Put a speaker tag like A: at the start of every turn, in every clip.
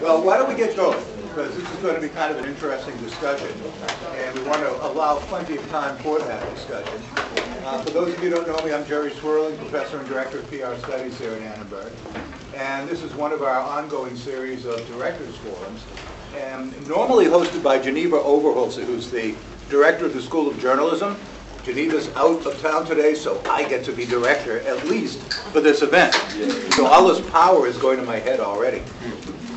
A: Well, why don't we get going? Because this is going to be kind of an interesting discussion, and we want to allow plenty of time for that discussion. For those of you who don't know me, I'm Jerry Swirling, Professor and Director of PR Studies here at Annenberg. And this is one of our ongoing series of Directors Forums, and normally hosted by Geneva Overholzer, who's the Director of the School of Journalism. Geneva's out of town today, so I get to be director, at least for this event. So all this power is going to my head already.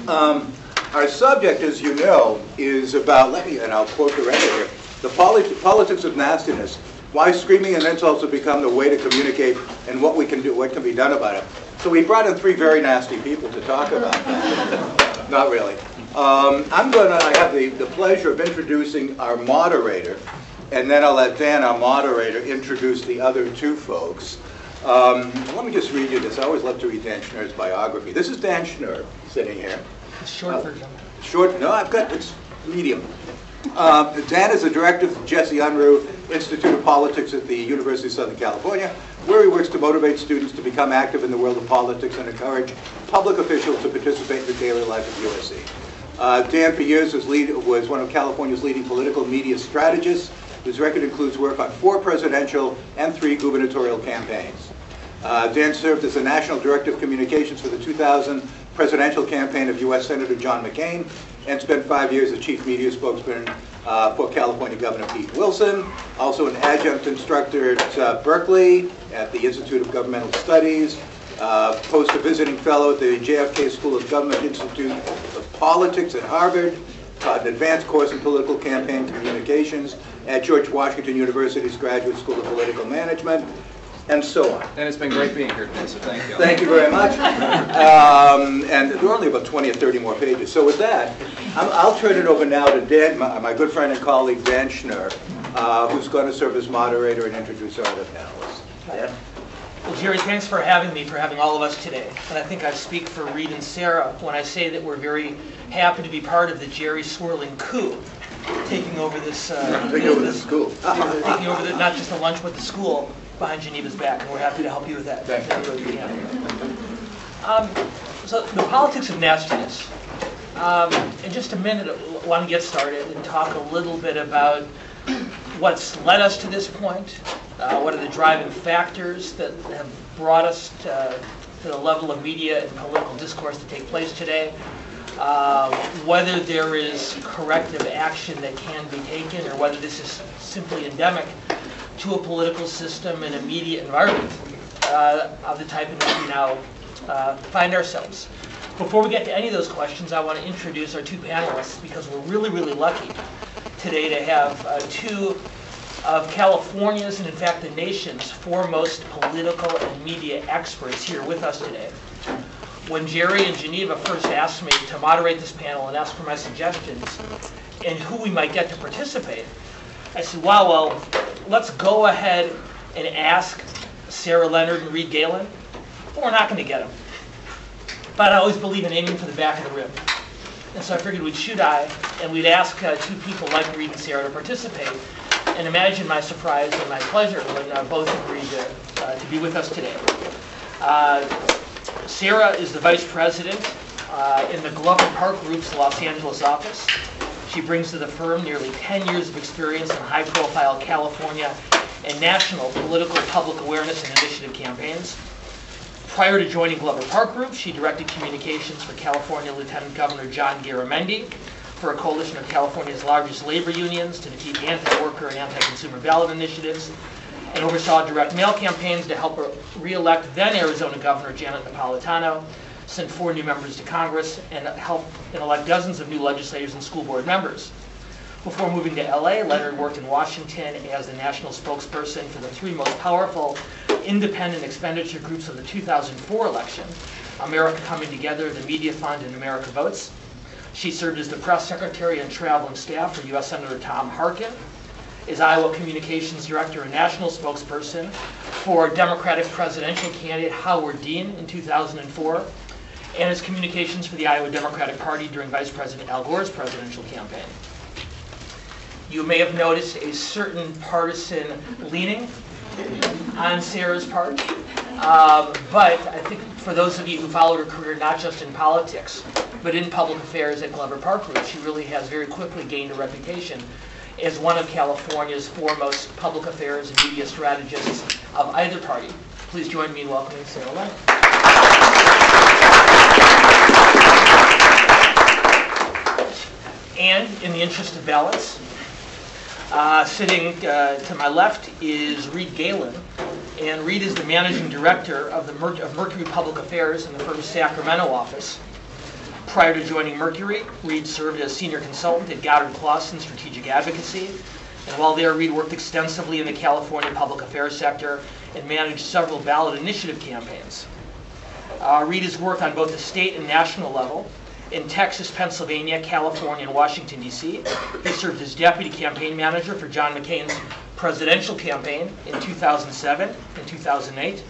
A: Our subject, as you know, is about, and I'll quote directly here, the politics of nastiness, why screaming and insults have become the way to communicate, and what we can do, what can be done about it. So we brought in three very nasty people to talk about that. Not really. I have the pleasure of introducing our moderator, and then I'll let Dan, our moderator, introduce the other two folks. Let me just read you this. I always love to read Dan Schnur's biography. This is Dan Schnur, sitting here.
B: Short version.
A: Short? No, it's medium. Dan is the director of the Jesse Unruh Institute of Politics at the University of Southern California, where he works to motivate students to become active in the world of politics and encourage public officials to participate in the daily life of USC. Dan, for years, was one of California's leading political media strategists. His record includes work on 4 presidential and 3 gubernatorial campaigns. Dan served as the National Director of Communications for the 2000 presidential campaign of U.S. Senator John McCain, and spent 5 years as Chief Media Spokesman for California Governor Pete Wilson. Also an adjunct instructor at Berkeley at the Institute of Governmental Studies, post a visiting fellow at the JFK School of Government Institute of Politics at Harvard, taught an advanced course in political campaign communications at George Washington University's Graduate School of Political Management, and so on.
C: And it's been great being here today, so thank you.
A: Thank you very much. And there are only about 20 or 30 more pages. So with that, I'll turn it over now to Dan, my good friend and colleague, Dan Schnur, who's going to serve as moderator and introduce our other panelists. Dan?
B: Well, Jerry, thanks for having me, for having all of us today. And I think I speak for Reed and Sarah when I say that we're very happy to be part of the Jerry Swirling coup, taking over this school. Taking over not just the lunch, but the school behind Geneva's back, and we're happy to help you with that.
A: Thank you.
B: So the politics of nastiness. In just a minute, I want to get started and talk a little bit about what's led us to this point, what are the driving factors that have brought us to the level of media and political discourse that take place today, whether there is corrective action that can be taken, or whether this is simply endemic to a political system and a media environment of the type in which we now find ourselves. Before we get to any of those questions, I want to introduce our two panelists, because we're really, really lucky today to have 2 of California's, and in fact the nation's, foremost political and media experts here with us today. When Jerry and Geneva first asked me to moderate this panel and ask for my suggestions and who we might get to participate, I said, wow, well, let's go ahead and ask Sarah Leonard and Reed Galen. But we're not going to get them. But I always believe in aiming for the back of the rim. And so I figured we'd shoot high, and we'd ask 2 people like Reed and Sarah to participate. And imagine my surprise and my pleasure when both agreed to be with us today. Sarah is the Vice President in the Glover Park Group's Los Angeles office. She brings to the firm nearly 10 years of experience in high-profile California and national political public awareness and initiative campaigns. Prior to joining Glover Park Group, she directed communications for California Lieutenant Governor John Garamendi for a coalition of California's largest labor unions to defeat anti-worker and anti-consumer ballot initiatives, and oversaw direct mail campaigns to help re-elect then Arizona Governor Janet Napolitano, sent 4 new members to Congress, and helped elect dozens of new legislators and school board members. Before moving to LA, Leonard worked in Washington as the national spokesperson for the 3 most powerful independent expenditure groups of the 2004 election, America Coming Together, the Media Fund, and America Votes. She served as the press secretary and traveling staff for U.S. Senator Tom Harkin, is Iowa Communications Director and national spokesperson for Democratic presidential candidate Howard Dean in 2004, and his communications for the Iowa Democratic Party during Vice President Al Gore's presidential campaign. You may have noticed a certain partisan leaning on Sarah's part. But I think for those of you who followed her career not just in politics, but in public affairs at Glover Park Group, she really has very quickly gained a reputation as one of California's foremost public affairs and media strategists of either party. Please join me in welcoming Sarah Leonard. And in the interest of balance, sitting to my left is Reed Galen. And Reed is the managing director of Mercury Public Affairs in the firm's Sacramento office. Prior to joining Mercury, Reed served as senior consultant at Goddard Clausen Strategic Advocacy. And while there, Reed worked extensively in the California public affairs sector and managed several ballot initiative campaigns. Reed has worked on both the state and national level in Texas, Pennsylvania, California, and Washington, D.C. He served as deputy campaign manager for John McCain's presidential campaign in 2007 and 2008.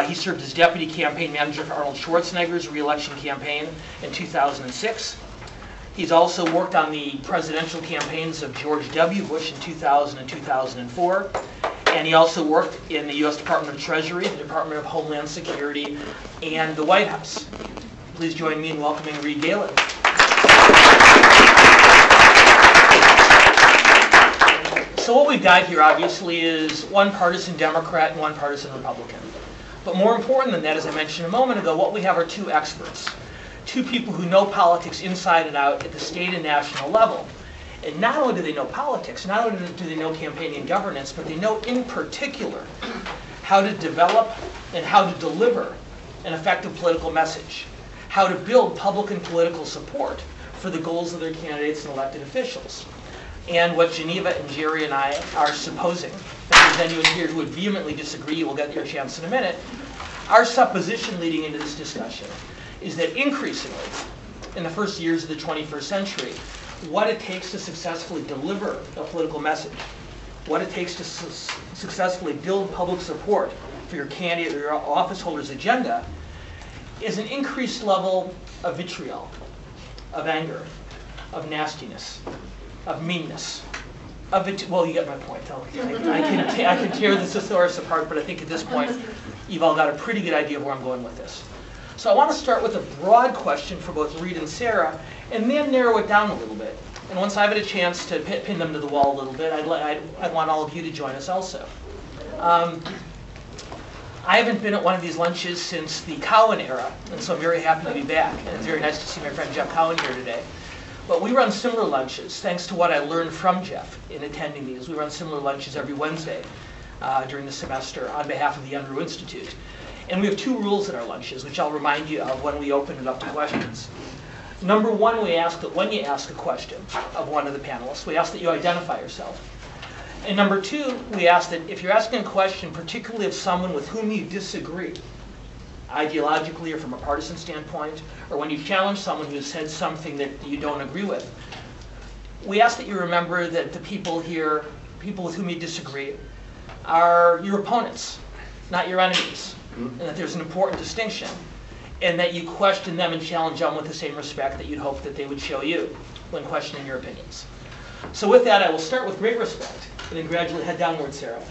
B: He served as deputy campaign manager for Arnold Schwarzenegger's re-election campaign in 2006. He's also worked on the presidential campaigns of George W. Bush in 2000 and 2004. And he also worked in the U.S. Department of Treasury, the Department of Homeland Security, and the White House. Please join me in welcoming Reed Galen. So what we've got here, obviously, is one partisan Democrat and one partisan Republican. But more important than that, as I mentioned a moment ago, what we have are two experts. Two people who know politics inside and out at the state and national level. And not only do they know politics, not only do they know campaigning and governance, but they know in particular how to develop and how to deliver an effective political message. How to build public and political support for the goals of their candidates and elected officials. And what Geneva and Jerry and I are supposing, if there's anyone here who would vehemently disagree, we'll get your chance in a minute, our supposition leading into this discussion is that increasingly, in the first years of the 21st century, what it takes to successfully deliver a political message, what it takes to successfully build public support for your candidate or your office holder's agenda is an increased level of vitriol, of anger, of nastiness, of meanness, of it. Well, you get my point. I can tear this thesaurus apart, but I think at this point you've all got a pretty good idea of where I'm going with this. So I want to start with a broad question for both Reed and Sarah, and then narrow it down a little bit. And once I've had a chance to pin them to the wall a little bit, I'd want all of you to join us also. I haven't been at one of these lunches since the Cowan era, and so I'm very happy to be back. And it's very nice to see my friend Jeff Cowan here today. But we run similar lunches, thanks to what I learned from Jeff in attending these. We run similar lunches every Wednesday during the semester on behalf of the Unruh Institute. And we have two rules at our lunches, which I'll remind you of when we open it up to questions. Number one, we ask that when you ask a question of one of the panelists, we ask that you identify yourself. And number two, we ask that if you're asking a question, particularly of someone with whom you disagree, ideologically or from a partisan standpoint, or when you challenge someone who has said something that you don't agree with, we ask that you remember that the people here, people with whom you disagree, are your opponents, not your enemies, and that there's an important distinction, and that you question them and challenge them with the same respect that you'd hope that they would show you when questioning your opinions. So with that, I will start with great respect, and then gradually head downward, Sarah.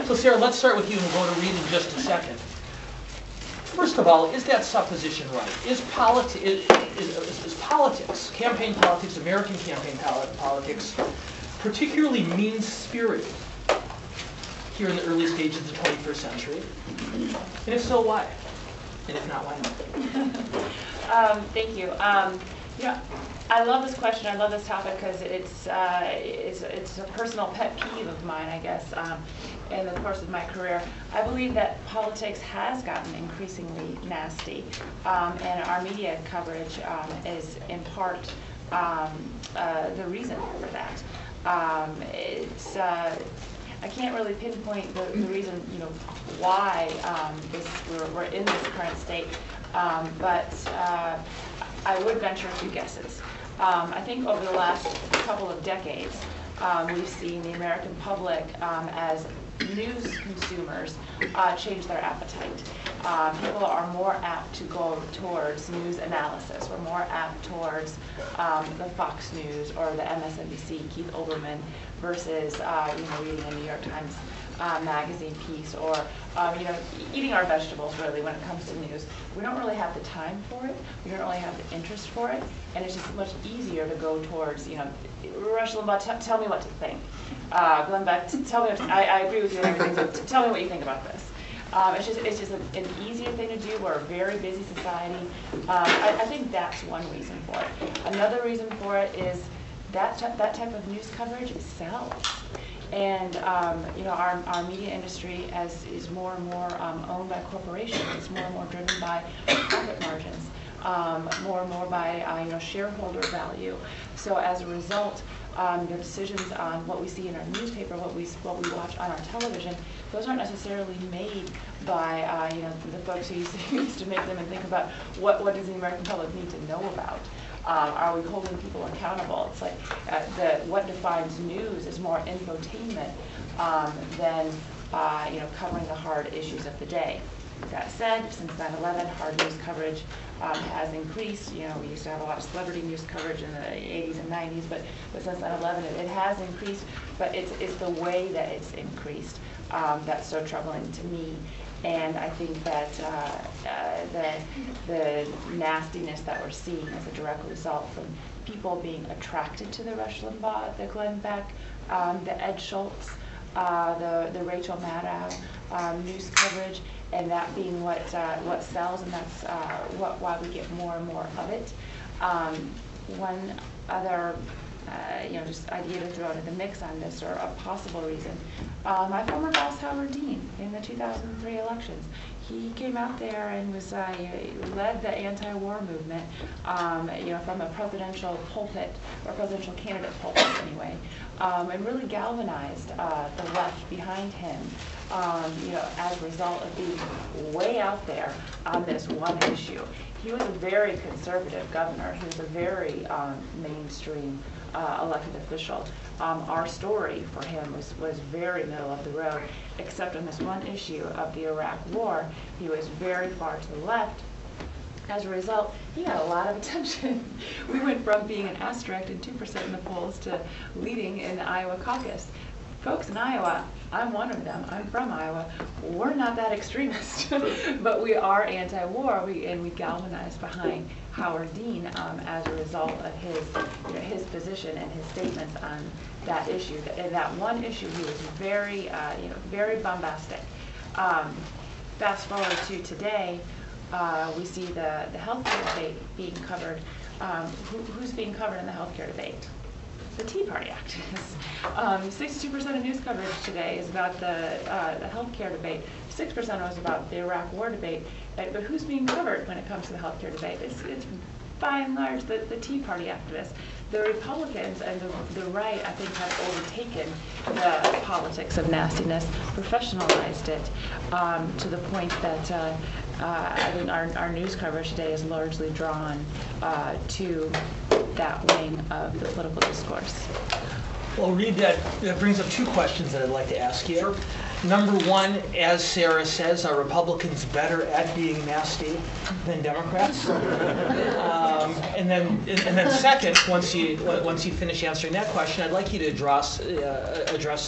B: So Sarah, let's start with you, and we'll go to Reed in just a second. First of all, is that supposition right? Is politics, campaign politics, American campaign politics, particularly mean-spirited here in the early stages of the 21st century? And if so, why? And if not, why not?
D: Thank you. I love this question. I love this topic because it's a personal pet peeve of mine, I guess, in the course of my career. I believe that politics has gotten increasingly nasty, and our media coverage is in part the reason for that. I can't really pinpoint the reason, why we're in this current state, but I would venture a few guesses. I think over the last couple of decades, we've seen the American public as news consumers change their appetite. People are more apt to go towards news analysis. We're more apt towards the Fox News or the MSNBC, Keith Olbermann, versus reading a New York Times magazine piece, or eating our vegetables really when it comes to news. We don't really have the time for it. We don't really have the interest for it, and it's just much easier to go towards Rush Limbaugh, tell me what to think. Glenn Beck, tell me what I agree with you on everything. So tell me what you think about this. It's just an easier thing to do. We're a very busy society. I think that's one reason for it. Another reason for it is that type of news coverage sells. And our media industry is more and more owned by corporations. It's more and more driven by profit margins, more and more by shareholder value. So as a result, decisions on what we see in our newspaper, what we watch on our television, those aren't necessarily made by the folks who used to make them and think about what does the American public need to know about. Are we holding people accountable? It's like what defines news is more infotainment than covering the hard issues of the day. That said, since 9/11, hard news coverage has increased. We used to have a lot of celebrity news coverage in the 80s and 90s, but since 9/11, it has increased. But it's the way that it's increased that's so troubling to me. And I think that the nastiness that we're seeing is a direct result from people being attracted to the Rush Limbaugh, the Glenn Beck, the Ed Schultz, the Rachel Maddow news coverage, and that being what sells, and that's why we get more and more of it. One other just idea to throw into the mix on this, or a possible reason. My former boss, Howard Dean, in the 2003 elections, he came out there and was led the anti-war movement, from a presidential pulpit, or presidential candidate pulpit anyway, and really galvanized the left behind him. As a result of being way out there on this one issue. He was a very conservative governor. He was a very mainstream elected official. Our story for him was very middle of the road, except on this one issue of the Iraq War. He was very far to the left. As a result, he got a lot of attention. We went from being an asterisk and 2% in the polls to leading in the Iowa caucus. Folks in Iowa, I'm one of them, I'm from Iowa, we're not that extremist, but we are anti-war, and we galvanized behind Howard Dean as a result of his position and his statements on that issue. And that one issue, he was very, very bombastic. Fast forward to today, we see the healthcare debate being covered. Who's being covered in the healthcare debate? The Tea Party activists. 62% of news coverage today is about the healthcare debate. 6% was about the Iraq War debate. But who's being covered when it comes to the healthcare debate? It's by and large the Tea Party activists. The Republicans and the right, I think, have overtaken the politics of nastiness, professionalized it to the point that I think our news coverage today is largely drawn to that wing of the political discourse.
B: Well, Reed, that brings up two questions that I'd like to ask you. Sure. Number one, as Sarah says, are Republicans better at being nasty than Democrats? And then second, once you finish answering that question, I'd like you to address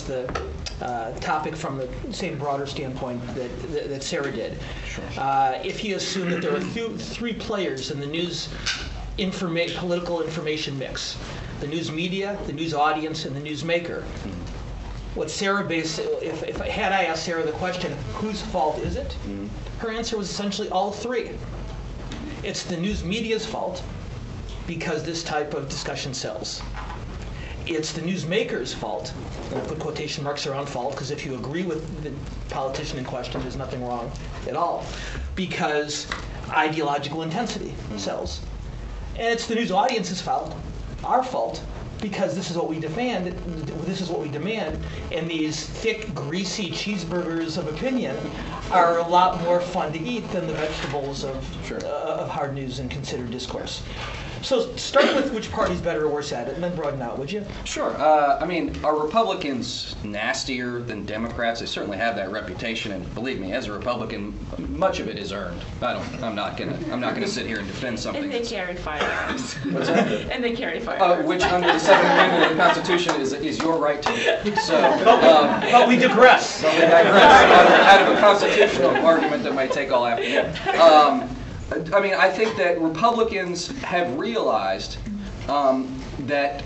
B: the topic from the same broader standpoint that Sarah did. Sure. If you assume that there are three players in the news political information mix: the news media, the news audience, and the news maker. What Sarah had I asked Sarah the question, whose fault is it? Her answer was essentially all three. It's the news media's fault because this type of discussion sells. It's the newsmaker's fault, and I put quotation marks around fault because if you agree with the politician in question, there's nothing wrong at all, because ideological intensity sells. And it's the news audience's fault, our fault, because this is what we demand, and these thick, greasy cheeseburgers of opinion are a lot more fun to eat than the vegetables of hard news and considered discourse. So start with which party's better or worse at it, and then broaden out, would you?
C: Sure. I mean, are Republicans nastier than Democrats? They certainly have that reputation, and believe me, as a Republican, much of it is earned. I'm not gonna sit here and defend something.
D: And they carry firearms.
C: What's that?
D: And they carry firearms.
C: Which, under the Second Amendment of the Constitution, is your right to. So,
B: but we digress.
C: But we digress out of a constitutional argument that might take all afternoon. I mean, I think that Republicans have realized that,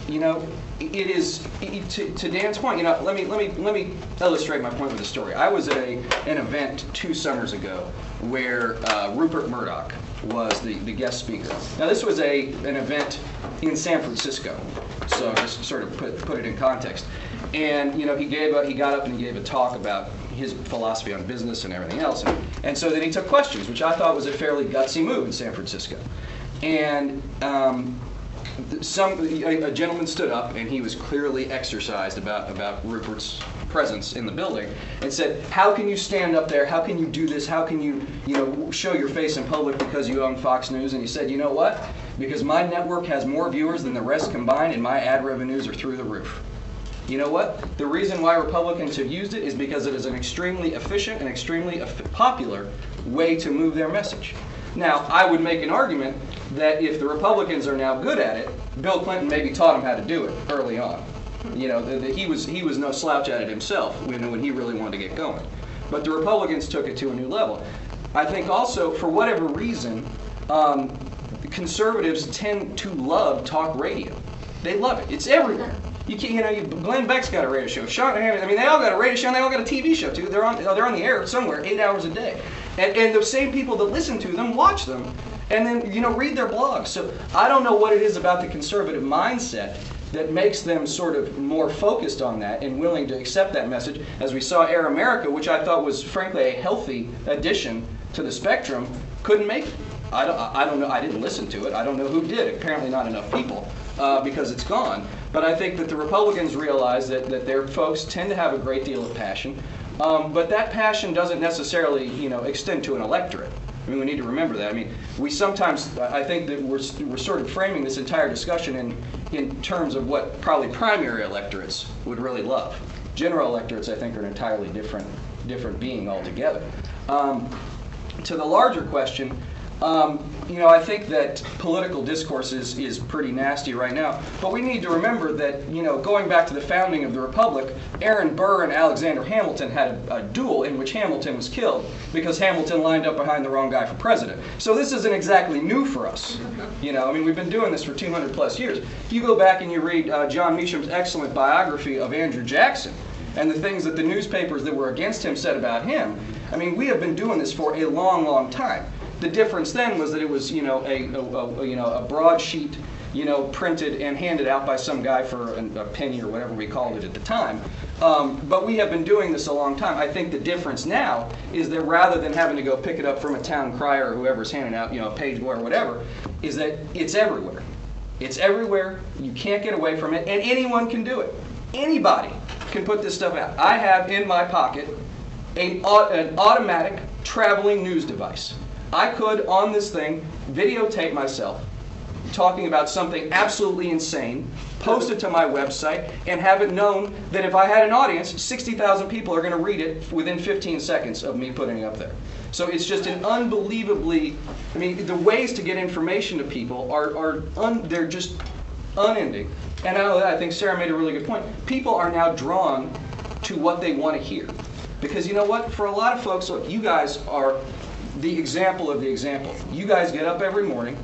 C: you know, it is to Dan's point. You know, let me illustrate my point with a story. I was at an event 2 summers ago where Rupert Murdoch was the guest speaker. Now, this was an event in San Francisco, so just sort of put it in context. And you know, he got up and he gave a talk about his philosophy on business and everything else. And so then he took questions, which I thought was a fairly gutsy move in San Francisco. And a gentleman stood up, and he was clearly exercised about Rupert's presence in the building, and said, "How can you stand up there? How can you do this? How can you show your face in public because you own Fox News?" And he said, "You know what? Because my network has more viewers than the rest combined, and my ad revenues are through the roof." You know what? The reason why Republicans have used it is because it is an extremely efficient and extremely popular way to move their message. Now, I would make an argument that if the Republicans are now good at it, Bill Clinton maybe taught them how to do it early on. You know, he was no slouch at it himself when he really wanted to get going. But the Republicans took it to a new level. I think also, for whatever reason, conservatives tend to love talk radio. They love it. It's everywhere. You can't, Glenn Beck's got a radio show. Sean Hannity, I mean, they all got a radio show and they all got a TV show too. They're on the air somewhere 8 hours a day. And the same people that listen to them watch them and then, read their blogs. So I don't know what it is about the conservative mindset that makes them sort of more focused on that and willing to accept that message. As we saw Air America, which I thought was frankly a healthy addition to the spectrum, couldn't make it. I don't know. I didn't listen to it. I don't know who did. Apparently not enough people because it's gone. But I think that the Republicans realize that their folks tend to have a great deal of passion. But that passion doesn't necessarily, extend to an electorate. I mean, we need to remember that. I mean, we sometimes, I think that we're sort of framing this entire discussion in terms of what probably primary electorates would really love. General electorates, I think, are an entirely different being altogether. To the larger question, I think that political discourse is pretty nasty right now. But we need to remember that, going back to the founding of the Republic, Aaron Burr and Alexander Hamilton had a duel in which Hamilton was killed because Hamilton lined up behind the wrong guy for president. So this isn't exactly new for us. I mean, we've been doing this for 200 plus years. You go back and you read John Meacham's excellent biography of Andrew Jackson and the things that the newspapers that were against him said about him. I mean, we have been doing this for a long, long time. The difference then was that it was, a broadsheet, printed and handed out by some guy for a penny or whatever we called it at the time. But we have been doing this a long time. I think the difference now is that rather than having to go pick it up from a town crier or whoever's handing out, a page boy or whatever, is that it's everywhere. It's everywhere. You can't get away from it, and anyone can do it. Anybody can put this stuff out. I have in my pocket an automatic traveling news device. I could, on this thing, videotape myself talking about something absolutely insane, post it to my website, and have it known that if I had an audience, 60,000 people are going to read it within 15 seconds of me putting it up there. So it's just an unbelievably, I mean, the ways to get information to people they're just unending. And I think Sarah made a really good point. People are now drawn to what they want to hear. Because you know what? For a lot of folks, look, you guys are the example of the example. You guys get up every morning,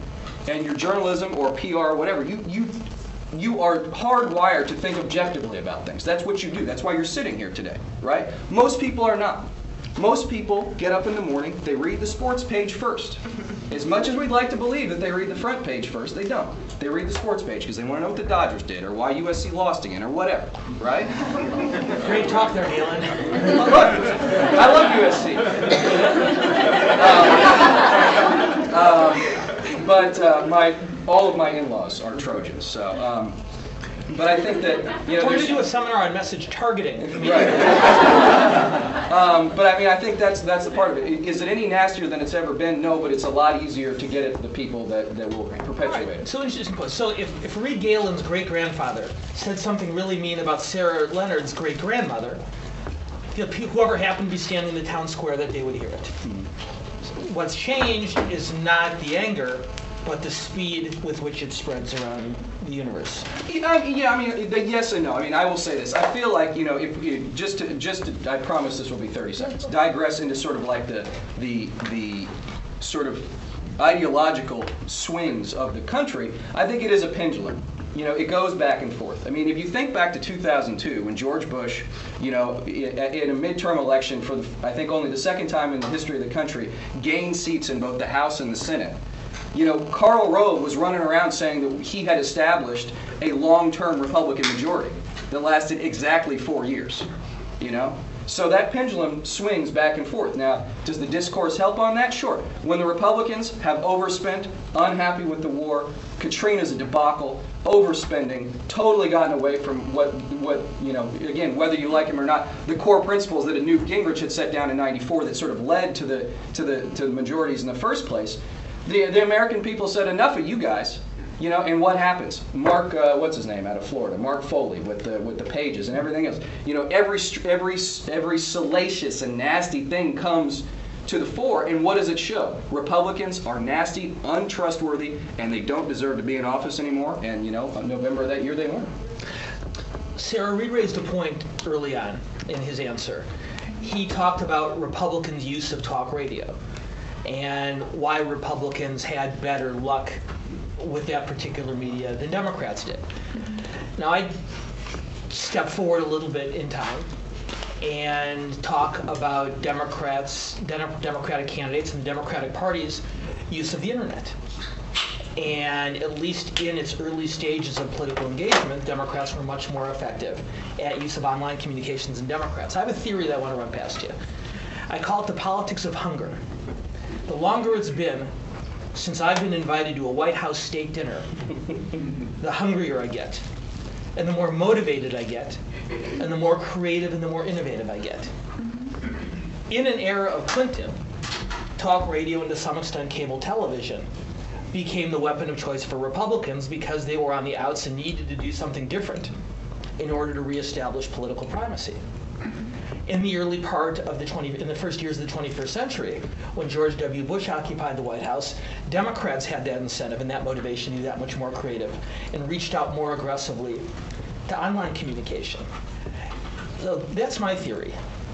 C: and your journalism or PR or whatever, you are hardwired to think objectively about things. That's what you do. That's why you're sitting here today, right? Most people are not. Most people get up in the morning, they read the sports page first. As much as we'd like to believe that they read the front page first, they don't. They read the sports page because they want to know what the Dodgers did or why USC lost again or whatever, right?
B: Great talk there, Galen.
C: I love USC. But all of my in-laws are Trojans, so But I think that, you know,
B: We're going to do a seminar on message targeting.
C: Right. But I mean, I think that's the part of it. Is it any nastier than it's ever been? No, but it's a lot easier to get at the people that will perpetuate it.
B: So interesting point. So if Reed Galen's great-grandfather said something really mean about Sarah Leonard's great-grandmother, you know, whoever happened to be standing in the town square that day would hear it. What's changed is not the anger, but the speed with which it spreads around the universe.
C: Yeah, I mean, yes and no. I mean, I will say this. I feel like, you know, if you just to, I promise this will be 30 seconds. Digress into sort of like the sort of ideological swings of the country. I think it is a pendulum. You know, it goes back and forth. I mean, if you think back to 2002, when George Bush, you know, in a midterm election for, I think only the second time in the history of the country, gained seats in both the House and the Senate. You know, Karl Rove was running around saying that he had established a long-term Republican majority that lasted exactly 4 years, you know? So that pendulum swings back and forth. Now, does the discourse help on that? Sure. When the Republicans have overspent, unhappy with the war, Katrina's a debacle, overspending, totally gotten away from what you know, again, whether you like him or not, the core principles that Newt Gingrich had set down in '94 that sort of led to the majorities in the first place. The American people said, enough of you guys, you know, and what happens? Mark, what's his name out of Florida? Mark Foley with the pages and everything else. You know, every salacious and nasty thing comes to the fore, and what does it show? Republicans are nasty, untrustworthy, and they don't deserve to be in office anymore. And you know, in November of that year, they weren't.
B: Sarah, Reed raised a point early on in his answer. He talked about Republicans' use of talk radio and why Republicans had better luck with that particular media than Democrats did. Now, I'd step forward a little bit in time and talk about Democratic candidates and the Democratic Party's use of the internet. And at least in its early stages of political engagement, Democrats were much more effective at use of online communications than Democrats. I have a theory that I want to run past you. I call it the politics of hunger. The longer it's been since I've been invited to a White House state dinner, the hungrier I get, and the more motivated I get, and the more creative and the more innovative I get. In an era of Clinton, talk radio and to some extent cable television became the weapon of choice for Republicans because they were on the outs and needed to do something different in order to reestablish political primacy. In the early part of in the first years of the 21st century, when George W. Bush occupied the White House, Democrats had that incentive and that motivation to be that much more creative and reached out more aggressively to online communication. So that's my theory.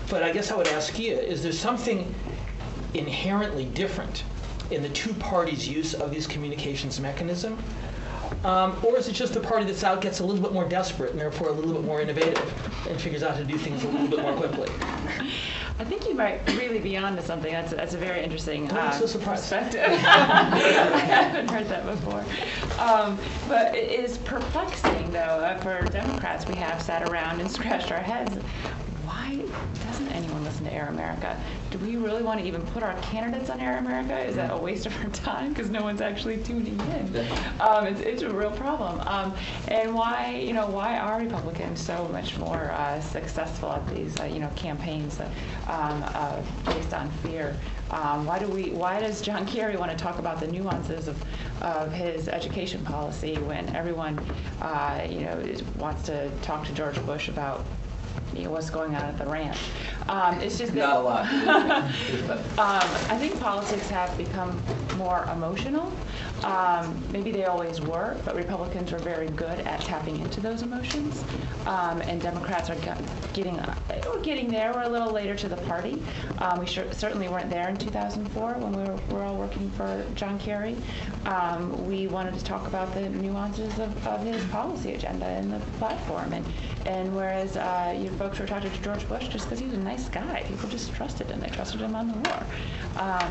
B: But I guess I would ask you, is there something inherently different in the two parties' use of these communications mechanism? Or is it just the party that's out gets a little bit more desperate and therefore a little bit more innovative and figures out how to do things a little bit more quickly?
D: I think you might really be onto something. That's a very interesting
B: I'm so surprised.
D: perspective. I haven't heard that before. But it is perplexing, though. For Democrats, we have sat around and scratched our heads. Why doesn't anyone listen to Air America? Do we really want to even put our candidates on Air America? Is that a waste of our time because no one's actually tuning in? It's a real problem. And why are Republicans so much more successful at these campaigns based on fear? Why does John Kerry want to talk about the nuances of his education policy when everyone wants to talk to George Bush about what's going on at the ranch? It's just that,
C: not a lot.
D: I think politics have become more emotional. Maybe they always were, but Republicans are very good at tapping into those emotions, and Democrats are getting there. We're a little later to the party. We certainly weren't there in 2004 when we were all working for John Kerry. We wanted to talk about the nuances of his policy agenda and the platform, and whereas you folks were talking to George Bush just because he was a nice guy. People just trusted him. They trusted him on the war.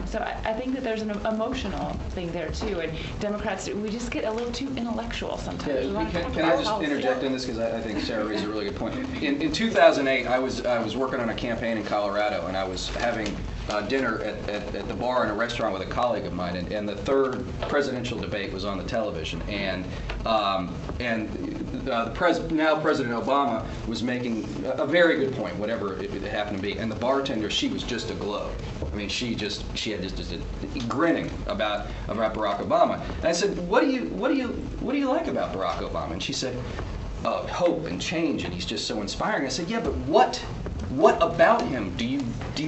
D: So I think that there's an emotional thing there too. And Democrats, we just get a little too intellectual sometimes.
C: Yeah, can I just interject in this because I think Sarah raised a really good point. In 2008, I was working on a campaign in Colorado, and I was having dinner at the bar in a restaurant with a colleague of mine, and the third presidential debate was on the television, and now President Obama was making a very good point, whatever it happened to be, and the bartender, she was just aglow. I mean, she had just grinning about Barack Obama. And I said, what do you like about Barack Obama? And she said, hope and change, and he's just so inspiring. I said, yeah, but what about him do you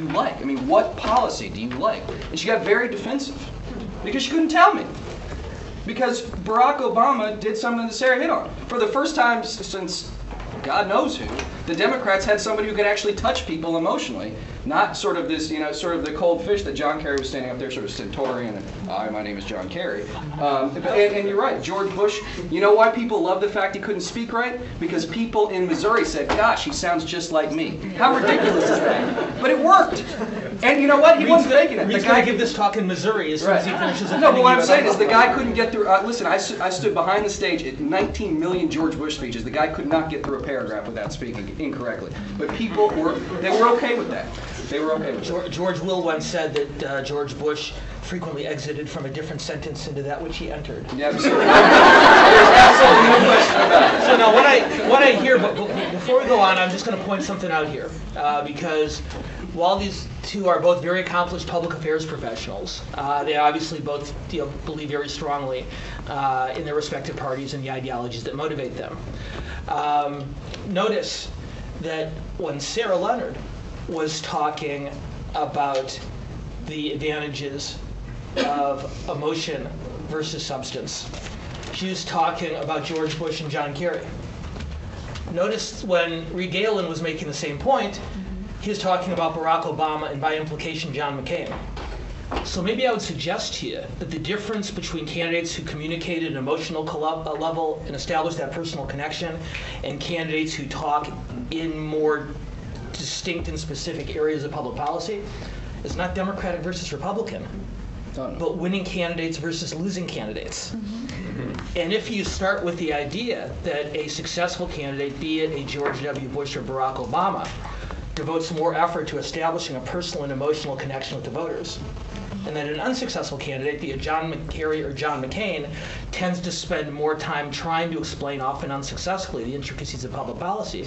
C: like? I mean, what policy do you like? And she got very defensive because she couldn't tell me. Because Barack Obama did something that Sarah hit on. For the first time since God knows who, the Democrats had somebody who could actually touch people emotionally, not sort of this, sort of the cold fish that John Kerry was standing up there, sort of stentorian, and hi, my name is John Kerry. And you're right, George Bush, you know why people love the fact he couldn't speak right? Because people in Missouri said, gosh, he sounds just like me. How ridiculous is that? But it worked. And you know what? He wasn't faking it.
B: Reed's going to give this talk in Missouri as soon as he finishes.
C: No, but what I'm saying is the guy couldn't get through. Listen, I stood behind the stage at 19 million George Bush speeches. The guy could not get through a paragraph without speaking incorrectly. But people were okay with that. They were okay with it.
B: George Will once said that George Bush frequently exited from a different sentence into that which he entered.
C: Yeah, absolutely. There's absolutely no question about it.
B: So now what I hear, but before we go on, I'm just going to point something out here, because while these two are both very accomplished public affairs professionals, they obviously both believe very strongly in their respective parties and the ideologies that motivate them. Notice that when Sarah Leonard was talking about the advantages of emotion versus substance, she was talking about George Bush and John Kerry. Notice when Reed Galen was making the same point, he was talking about Barack Obama and by implication John McCain. So maybe I would suggest to you that the difference between candidates who communicate at an emotional level and establish that personal connection and candidates who talk in more distinct and specific areas of public policy is not Democratic versus Republican, but winning candidates versus losing candidates. And if you start with the idea that a successful candidate, be it a George W. Bush or Barack Obama, devotes more effort to establishing a personal and emotional connection with the voters, and that an unsuccessful candidate, be it John Kerry or John McCain, tends to spend more time trying to explain, often unsuccessfully, the intricacies of public policy,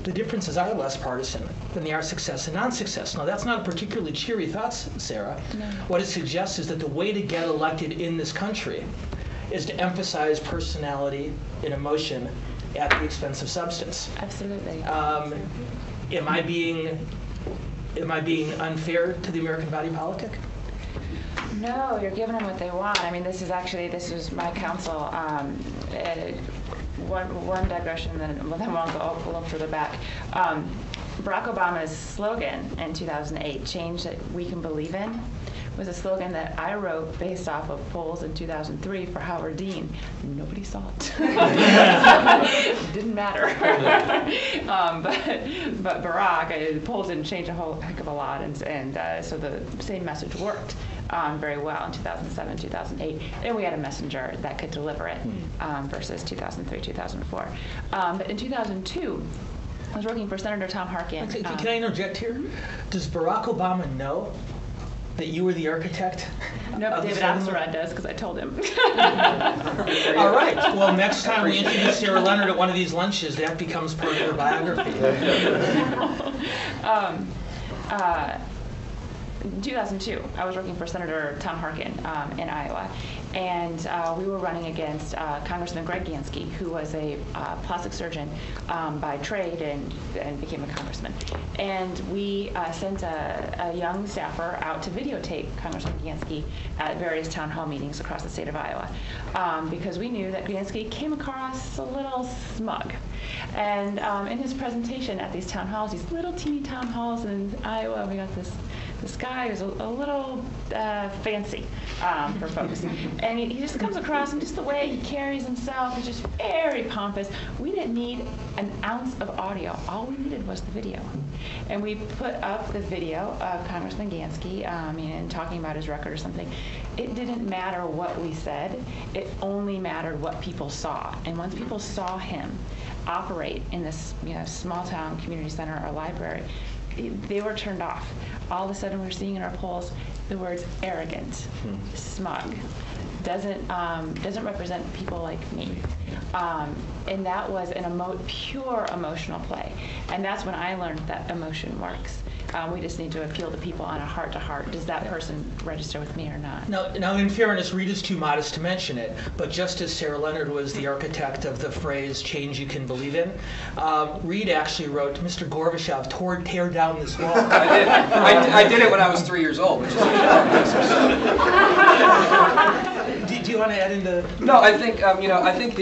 B: the differences are less partisan than they are success and non-success. Now, that's not a particularly cheery thought, Sarah. No. What it suggests is that the way to get elected in this country is to emphasize personality and emotion at the expense of substance.
D: Absolutely.
B: Am I being unfair to the American body politic?
D: No, you're giving them what they want. I mean, this was my counsel. One digression, then we'll go a little further back. Barack Obama's slogan in 2008, "Change that we can believe in," was a slogan that I wrote based off of polls in 2003 for Howard Dean. Nobody saw it. It didn't matter. But Barack, polls didn't change a whole heck of a lot, and so the same message worked very well in 2007, 2008. And we had a messenger that could deliver it versus 2003, 2004. But in 2002, I was working for Senator Tom Harkin.
B: Can I interject here? Does Barack Obama know that you were the architect?
D: No, but David Axelrod does, because I told him.
B: All right. Well, next time we introduce Sarah Leonard at one of these lunches, that becomes part of her biography.
D: In 2002, I was working for Senator Tom Harkin in Iowa, and we were running against Congressman Greg Gansky, who was a plastic surgeon by trade and became a congressman. And we sent a young staffer out to videotape Congressman Gansky at various town hall meetings across the state of Iowa, because we knew that Gansky came across a little smug. And in his presentation at these town halls, these little teeny town halls in Iowa, we got this guy who's a little fancy for folks. And he just comes across, and just the way he carries himself, he's just very pompous. We didn't need an ounce of audio. All we needed was the video. And we put up the video of Congressman Gansky and talking about his record or something. It didn't matter what we said. It only mattered what people saw. And once people saw him operate in this small town community center or library, they were turned off. All of a sudden, we're seeing in our polls the words arrogant, smug. Doesn't represent people like me. And that was pure emotional play. And that's when I learned that emotion works. We just need to appeal to people on a heart-to-heart. Does that person register with me or not?
B: Now, in fairness, Reed is too modest to mention it, but just as Sarah Leonard was the architect of the phrase "change you can believe in," Reed actually wrote, "Mr. Gorbachev, tear down this wall."
C: I did it when I was 3 years old, which is
B: Do you want to add into?
C: No, I think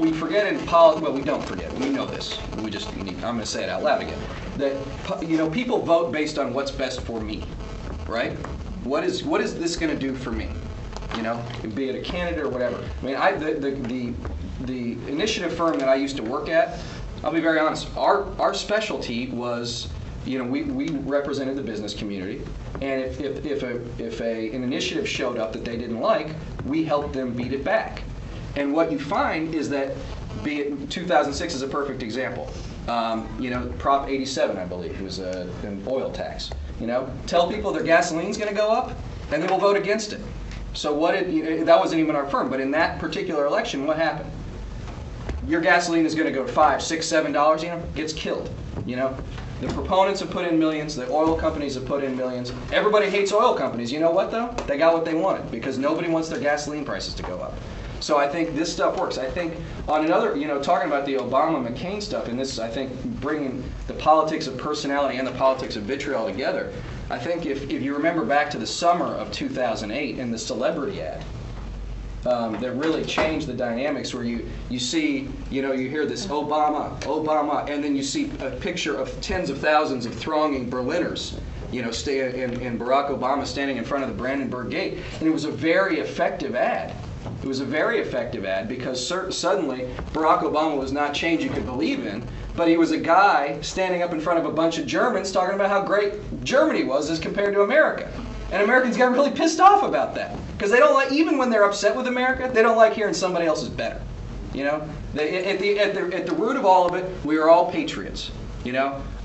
C: we forget in politics. Well, we don't forget. We know this. I'm going to say it out loud again. That people vote based on what's best for me, right? What is this going to do for me? Be it a candidate or whatever. I mean, the initiative firm that I used to work at, I'll be very honest. Our specialty was, we represented the business community, and if an initiative showed up that they didn't like, we helped them beat it back. And what you find is that, be it 2006 is a perfect example. Prop 87, I believe, was an oil tax. Tell people their gasoline's going to go up, and they will vote against it. So that wasn't even our firm, but in that particular election, what happened? Your gasoline is going to go to $5, $6, $7, gets killed. The proponents have put in millions, the oil companies have put in millions. Everybody hates oil companies. You know what, though? They got what they wanted, because nobody wants their gasoline prices to go up. So I think this stuff works. I think on another, talking about the Obama-McCain stuff, and this, I think, bringing the politics of personality and the politics of vitriol together, I think if you remember back to the summer of 2008 and the celebrity ad, that really changed the dynamics, where you see, you hear this Obama, and then you see a picture of tens of thousands of thronging Berliners, and Barack Obama standing in front of the Brandenburg Gate, and it was a very effective ad. It was a very effective ad because suddenly Barack Obama was not change you could believe in, but he was a guy standing up in front of a bunch of Germans talking about how great Germany was as compared to America. And Americans got really pissed off about that because they don't like, even when they're upset with America, they don't like hearing somebody else is better. At the root of all of it, we are all patriots.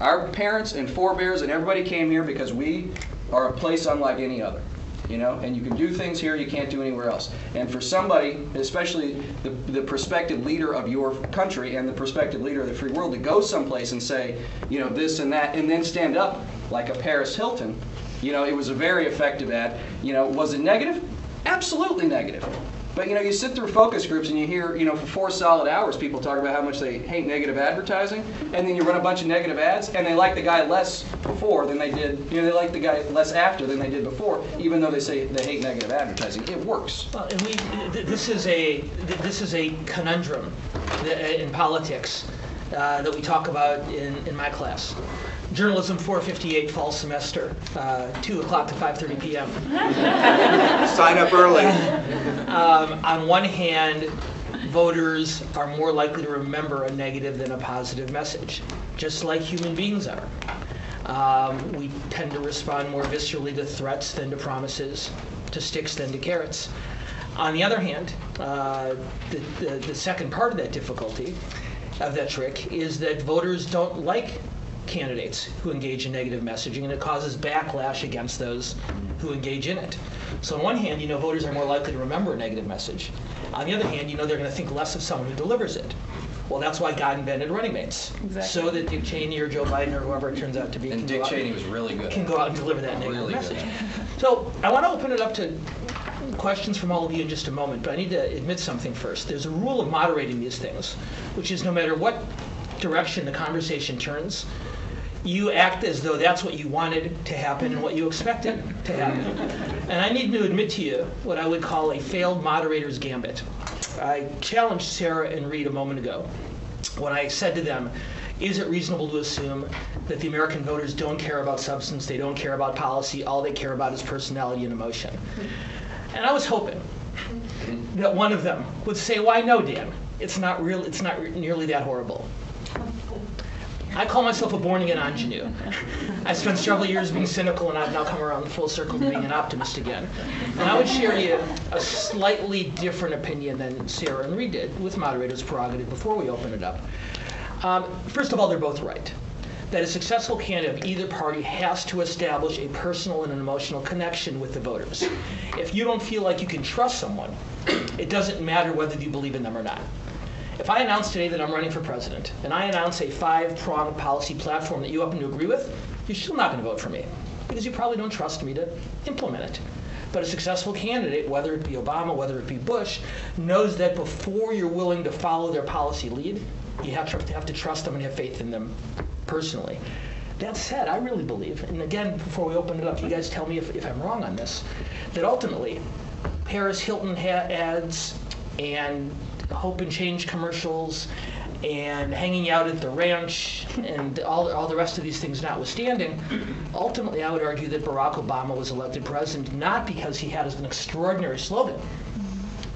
C: Our parents and forebears and everybody came here because we are a place unlike any other. And you can do things here you can't do anywhere else. And for somebody, especially the prospective leader of your country and the prospective leader of the free world, to go someplace and say, this and that, and then stand up like a Paris Hilton, it was a very effective ad. Was it negative? Absolutely negative. But you sit through focus groups and you hear, for 4 solid hours, people talk about how much they hate negative advertising, and then you run a bunch of negative ads, and they like the guy less before than they did. They like the guy less after than they did before, even though they say they hate negative advertising. It works.
B: Well, and this is a conundrum in politics that we talk about in my class. Journalism 458 fall semester, 2 o'clock to 5:30 p.m.
A: Sign up early.
B: On one hand, voters are more likely to remember a negative than a positive message, just like human beings are. We tend to respond more viscerally to threats than to promises, to sticks than to carrots. On the other hand, the second part of that difficulty, of that trick, is that voters don't like candidates who engage in negative messaging, and it causes backlash against those who engage in it. So on one hand, voters are more likely to remember a negative message. On the other hand, they're going to think less of someone who delivers it. Well, that's why God invented running mates. Exactly. So that Dick Cheney or Joe Biden or whoever it turns out to be
C: and Dick Cheney was really good.
B: Can go out and deliver that negative
C: really
B: message.
C: Good.
B: So I want to open it up to questions from all of you in just a moment, but I need to admit something first. There's a rule of moderating these things, which is no matter what direction the conversation turns, you act as though that's what you wanted to happen and what you expected to happen. And I need to admit to you what I would call a failed moderator's gambit. I challenged Sarah and Reed a moment ago when I said to them, is it reasonable to assume that the American voters don't care about substance, they don't care about policy, all they care about is personality and emotion? And I was hoping that one of them would say, why no, Dan, it's not nearly that horrible. I call myself a born-again ingenue. I spent several years being cynical, and I've now come around full circle to being an optimist again. And I would share you a slightly different opinion than Sarah and Reed did, with moderator's prerogative, before we open it up. First of all, they're both right. that a successful candidate of either party has to establish a personal and an emotional connection with the voters. If you don't feel like you can trust someone, it doesn't matter whether you believe in them or not. If I announce today that I'm running for president, and I announce a 5-pronged policy platform that you happen to agree with, you're still not going to vote for me, because you probably don't trust me to implement it. But a successful candidate, whether it be Obama, whether it be Bush, knows that before you're willing to follow their policy lead, you have to trust them and have faith in them personally. That said, I really believe, and again, before we open it up, you guys tell me if I'm wrong on this, that ultimately Paris Hilton ads and Hope and Change commercials and hanging out at the ranch and all the rest of these things notwithstanding, ultimately I would argue that Barack Obama was elected president not because he had an extraordinary slogan,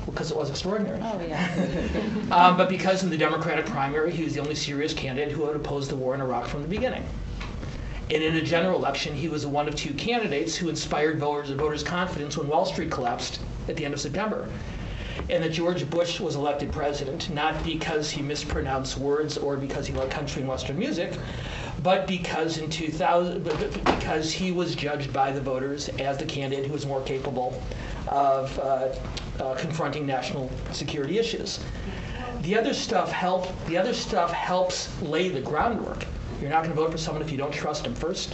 B: because it was extraordinary.
D: Oh, yeah.
B: But because in the Democratic primary, he was the only serious candidate who had opposed the war in Iraq from the beginning. And in a general election, he was one of 2 candidates who inspired voters' confidence when Wall Street collapsed at the end of September. And that George Bush was elected president, not because he mispronounced words or because he liked country and Western music, but because in 2000, because he was judged by the voters as the candidate who was more capable of confronting national security issues. The other stuff helps lay the groundwork. You're not going to vote for someone if you don't trust them first.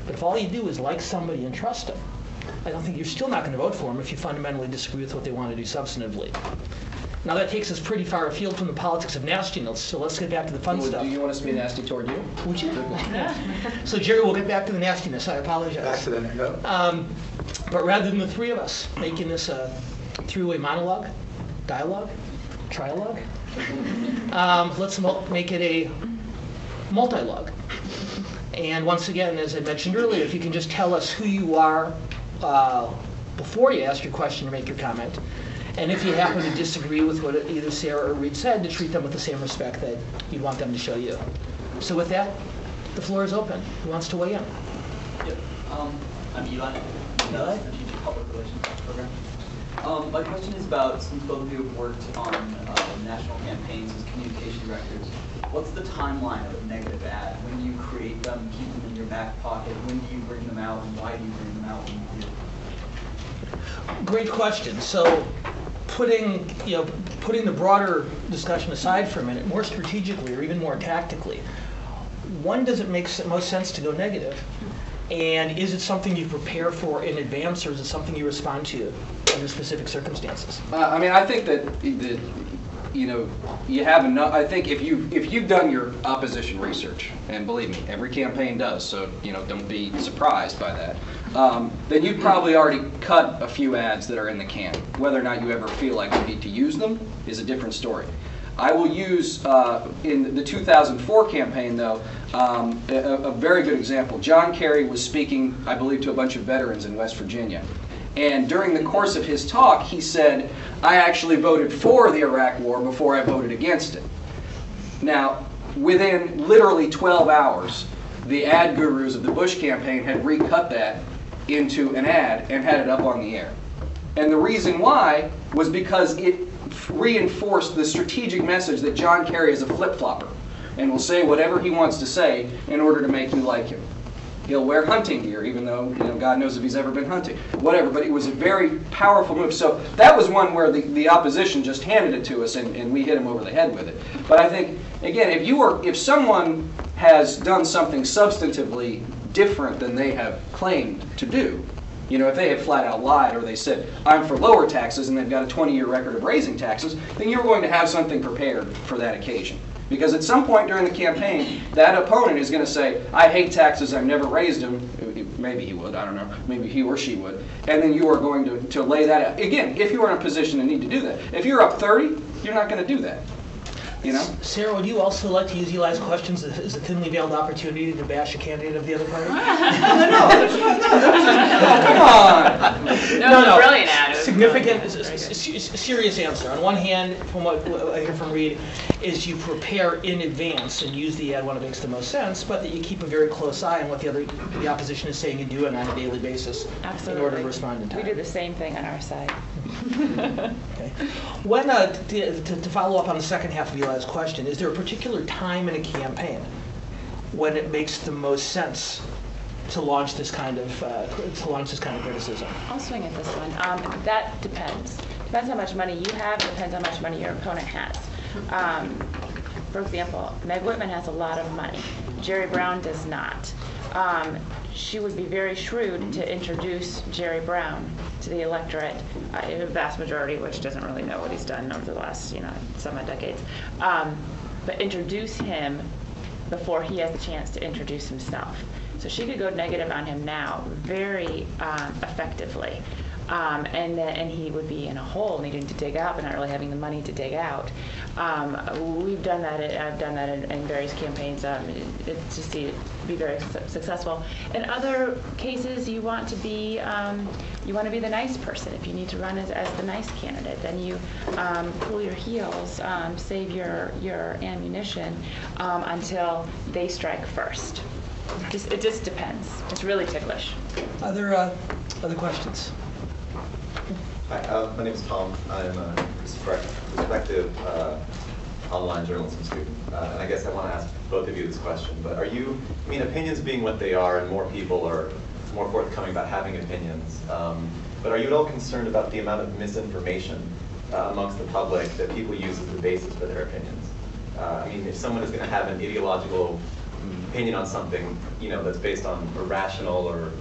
B: But if all you do is like somebody and trust them, I don't think you're still not going to vote for them if you fundamentally disagree with what they want to do substantively. Now that takes us pretty far afield from the politics of nastiness, so let's get back to the fun stuff.
C: Do you want us to be nasty toward you?
B: Would you? So Jerry, we'll get back to the nastiness. I apologize.
A: Back to the no.
B: But rather than the 3 of us making this a three-way monologue, dialogue, trialogue, let's make it a multilogue. And once again, as I mentioned earlier, if you can just tell us who you are before you ask your question or make your comment. And if you happen to disagree with what either Sarah or Reed said, to treat them with the same respect that you'd want them to show you. So with that, the floor is open. Who wants to weigh in?
E: Yep. I'm Eli.
B: Eli?
E: Strategic Public Relations Program. My question is about, since both of you have worked on national campaigns as communication directors, what's the timeline of a negative ad? When do you create them, keep them in your back pocket? When do you bring them out, and why do you bring them out when you do?
B: Great question. So putting the broader discussion aside for a minute, more strategically or even more tactically, when does it make most sense to go negative? And is it something you prepare for in advance, or is it something you respond to under specific circumstances?
C: I mean, I think that you have enough. I think if you've done your opposition research, and believe me, every campaign does, so don't be surprised by that. Then you've probably already cut a few ads that are in the can. Whether or not you ever feel like you need to use them is a different story. I will use, in the 2004 campaign though, a very good example. John Kerry was speaking, I believe, to a bunch of veterans in West Virginia. And during the course of his talk, he said, I actually voted for the Iraq War before I voted against it. Now, within literally 12 hours, the ad gurus of the Bush campaign had recut that into an ad and had it up on the air. And the reason why was because it reinforced the strategic message that John Kerry is a flip-flopper and will say whatever he wants to say in order to make you like him. He'll wear hunting gear, even though God knows if he's ever been hunting. Whatever, but it was a very powerful move. So that was one where the opposition just handed it to us, and we hit him over the head with it. But I think, again, if someone has done something substantively different than they have claimed to do, if they have flat out lied or they said, I'm for lower taxes, and they've got a 20-year record of raising taxes, then you're going to have something prepared for that occasion. Because at some point during the campaign, that opponent is going to say, I hate taxes, I've never raised them. Maybe he would, I don't know. Maybe he or she would. And then you are going to lay that out. Again, if you are in a position to need to do that. If you're up 30, you're not going to do that.
B: Sarah, would you also like to use Eli's questions as a thinly veiled opportunity to bash a candidate of the other party?
C: Come on!
D: No, brilliant ad.
B: Significant, serious answer. On one hand, from what I hear from Reed, is you prepare in advance and use the ad when it makes the most sense, but that you keep a very close eye on what the opposition is saying and doing on a daily basis.
D: Absolutely.
B: In order to respond in time.
D: We do the same thing on our side.
B: Okay. When to follow up on the second half of Eli's question, is there a particular time in a campaign when it makes the most sense to launch this kind of criticism?
D: I'll swing at this one. That depends. Depends how much money you have. Depends how much money your opponent has. For example, Meg Whitman has a lot of money. Jerry Brown does not. She would be very shrewd to introduce Jerry Brown to the electorate, a vast majority, which doesn't really know what he's done over the last, some decades. But introduce him before he has the chance to introduce himself. So she could go negative on him now very effectively. And he would be in a hole needing to dig out, but not really having the money to dig out. We've done that. I've done that in various campaigns to see it be very successful. In other cases, you want to be the nice person. If you need to run as the nice candidate, then you cool your heels, save your ammunition until they strike first. It just depends. It's really ticklish.
B: Other questions?
F: Hi, my name is Tom. I'm a prospective online journalism student. And I guess I want to ask both of you this question. But opinions being what they are, and more people are more forthcoming about having opinions. But are you at all concerned about the amount of misinformation amongst the public that people use as the basis for their opinions? If someone is going to have an ideological opinion on something, that's based on a rational or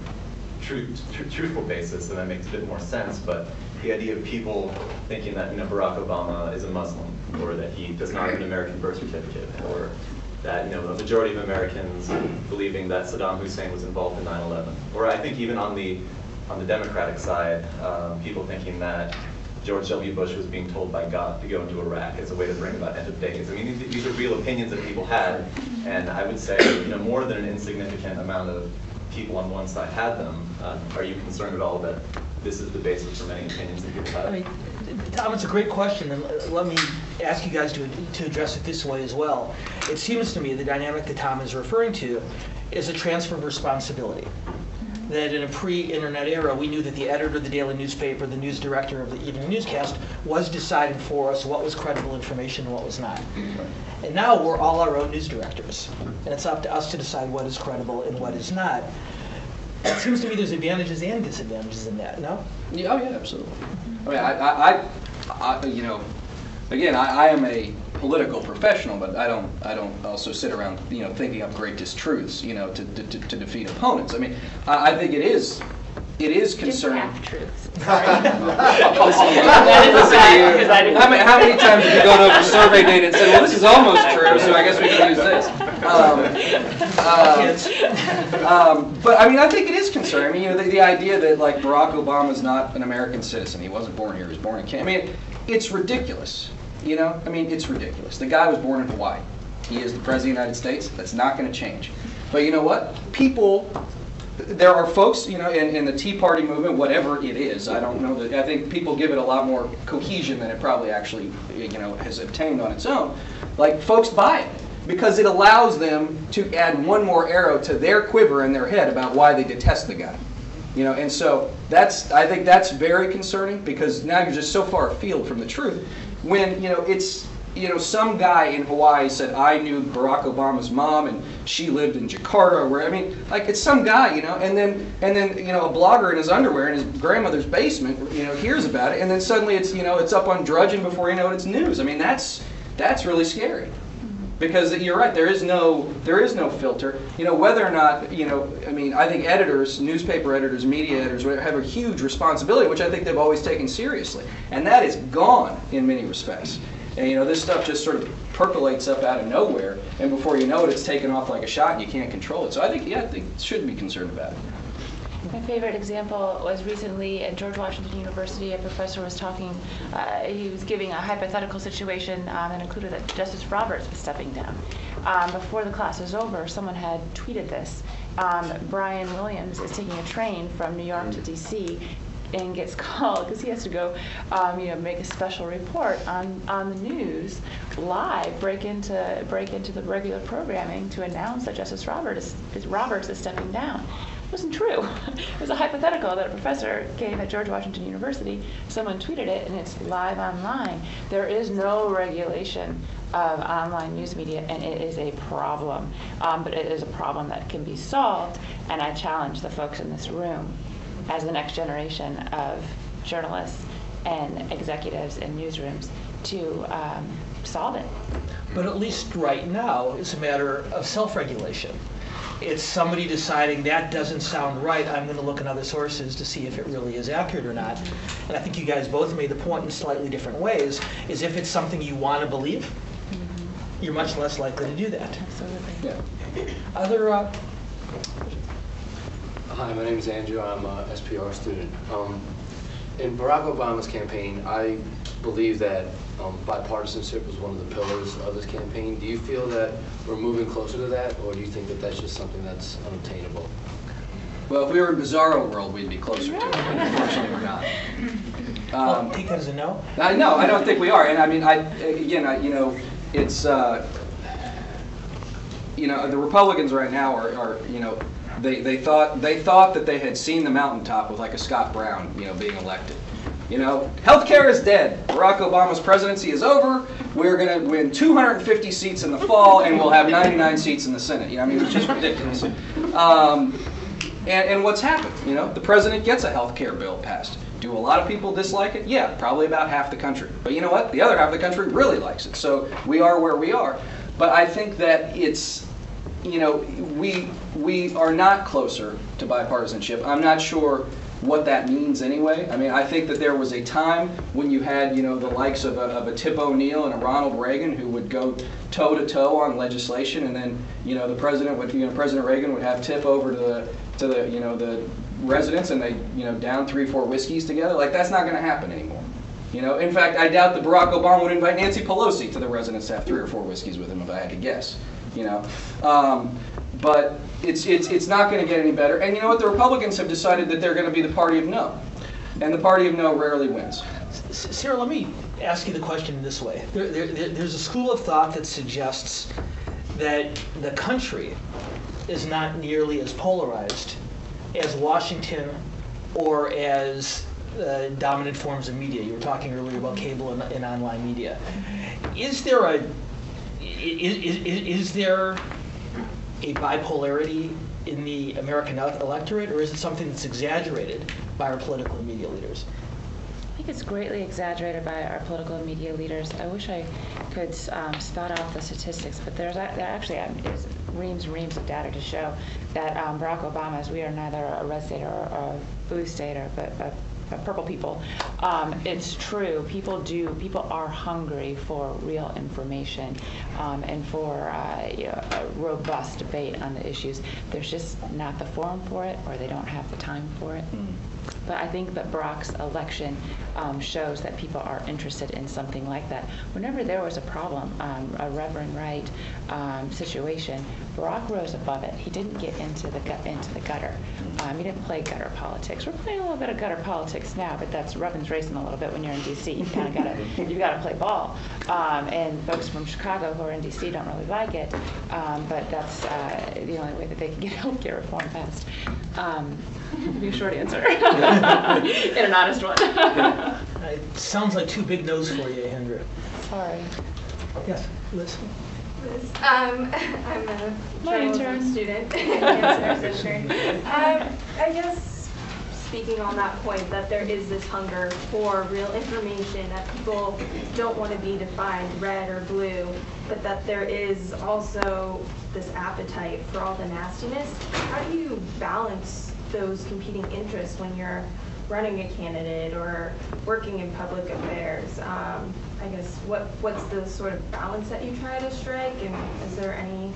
F: truthful basis, then that makes a bit more sense. But the idea of people thinking that Barack Obama is a Muslim, or that he does not have an American birth certificate, or that the majority of Americans believing that Saddam Hussein was involved in 9/11, or I think even on the Democratic side, people thinking that George W. Bush was being told by God to go into Iraq as a way to bring about end of days. These are real opinions that people had, and I would say more than an insignificant amount of people on one side had them. Are you concerned at all that this is the basis for many opinions that people have?
B: Tom, it's a great question, and let me ask you guys to address it this way as well. It seems to me the dynamic that Tom is referring to is a transfer of responsibility. That in a pre-internet era, we knew that the editor of the daily newspaper, the news director of the evening newscast, was deciding for us what was credible information and what was not. And now we're all our own news directors, and it's up to us to decide what is credible and what is not. It seems to me there's advantages and disadvantages in that, no?
C: Yeah, oh yeah, absolutely. I am a political professional, but I don't also sit around, thinking up great distruths, to defeat opponents. I think it is concerning.
D: Just half-truths.
C: How many times have you gone over survey data and said, well, this is almost true, so I guess we can use this? But I think it is concerning. The idea that Barack Obama is not an American citizen. He wasn't born here. He was born in Canada. It's ridiculous. It's ridiculous. The guy was born in Hawaii. He is the President of the United States. That's not going to change. But you know what? There are folks, in the Tea Party movement, whatever it is, I don't know that. I think people give it a lot more cohesion than it probably actually, has obtained on its own. Folks buy it because it allows them to add one more arrow to their quiver in their head about why they detest the guy. And so I think that's very concerning, because now you're just so far afield from the truth. When it's some guy in Hawaii said, I knew Barack Obama's mom and she lived in Jakarta, or where it's some guy, and then a blogger in his underwear in his grandmother's basement, hears about it, and then suddenly it's up on Drudge, and before you know it, it's news. That's really scary. Because you're right, there is no filter. Whether or not, I think editors, newspaper editors, media editors, have a huge responsibility, which I think they've always taken seriously. And that is gone in many respects. And this stuff just sort of percolates up out of nowhere, and before you know it, it's taken off like a shot, and you can't control it. So I think should be concerned about it.
D: My favorite example was recently at George Washington University. A professor was talking, he was giving a hypothetical situation and included that Justice Roberts was stepping down. Before the class was over, someone had tweeted this. Brian Williams is taking a train from New York to D.C. and gets called because he has to go make a special report on the news live, break into the regular programming to announce that Justice Roberts is stepping down. wasn't true. It was a hypothetical that a professor gave at George Washington University. Someone tweeted it, and it's live online. There is no regulation of online news media, and it is a problem. But it is a problem that can be solved, and I challenge the folks in this room as the next generation of journalists and executives in newsrooms to solve it.
B: But at least right now, it's a matter of self-regulation. It's somebody deciding that doesn't sound right, I'm going to look in other sources to see if it really is accurate or not. And I think you guys both made the point in slightly different ways, is if it's something you want to believe, you're much less likely to do that.
D: Absolutely.
B: Yeah. Other
G: Hi, my name is Andrew. I'm a SPR student. In Barack Obama's campaign, I believe that bipartisanship was one of the pillars of his campaign. Do you feel that we're moving closer to that, or do you think that that's just something that's unobtainable?
C: Well, if we were in Bizarro world, we'd be closer to it. Unfortunately, we're not.
B: I'll take that as a no?
C: No, I don't think we are. And I mean, it's, the Republicans right now are they thought that they had seen the mountaintop with like a Scott Brown, being elected. Healthcare is dead. Barack Obama's presidency is over. We're going to win 250 seats in the fall, and we'll have 99 seats in the Senate. It's just ridiculous. And what's happened? The president gets a healthcare bill passed. Do a lot of people dislike it? Yeah, probably about half the country. But you know what? The other half of the country really likes it. So we are where we are. But I think that it's, we are not closer to bipartisanship. I'm not sure what that means anyway. I mean, I think that there was a time when you had, the likes of a Tip O'Neill and a Ronald Reagan who would go toe-to-toe on legislation, and then, the president would, President Reagan would have Tip over to the residents, and they, down 3-4 whiskeys together. Like, that's not going to happen anymore. In fact, I doubt that Barack Obama would invite Nancy Pelosi to the residence to have 3 or 4 whiskeys with him, if I had to guess. But it's not going to get any better. And you know what? The Republicans have decided that they're going to be the party of no. And the party of no rarely wins.
B: Sarah, let me ask you the question this way. There's a school of thought that suggests that the country is not nearly as polarized as Washington or as dominant forms of media. You were talking earlier about cable and online media. Is there a bipolarity in the American electorate, or is it something that's exaggerated by our political and media leaders?
D: I think it's greatly exaggerated by our political and media leaders. I wish I could spout out the statistics, but there actually is reams of data to show that Barack Obama's "we are neither a red state or a blue state, but purple people." It's true. People are hungry for real information and for a robust debate on the issues. There's just not the forum for it, or they don't have the time for it. But I think that Barack's election shows that people are interested in something like that. Whenever there was a problem, a Reverend Wright situation, Barack rose above it. He didn't get into the gutter. He didn't play gutter politics. We're playing a little bit of gutter politics now, but that's Robin's racing a little bit when you're in D.C. You kind of gotta play ball. And folks from Chicago who are in D.C. don't really like it, but that's the only way that they can get healthcare reform passed. Give you a short answer. In an honest one.
B: It sounds like 2 big no's for you, Andrew.
D: Sorry.
B: Yes, Liz.
H: I'm a journalism student. I guess speaking on that point, that there is this hunger for real information, that people don't want to be defined red or blue, but that there is also this appetite for all the nastiness. How do you balance those competing interests when you're running a candidate or working in public affairs? I guess what's the sort of balance that you try to strike, and is there any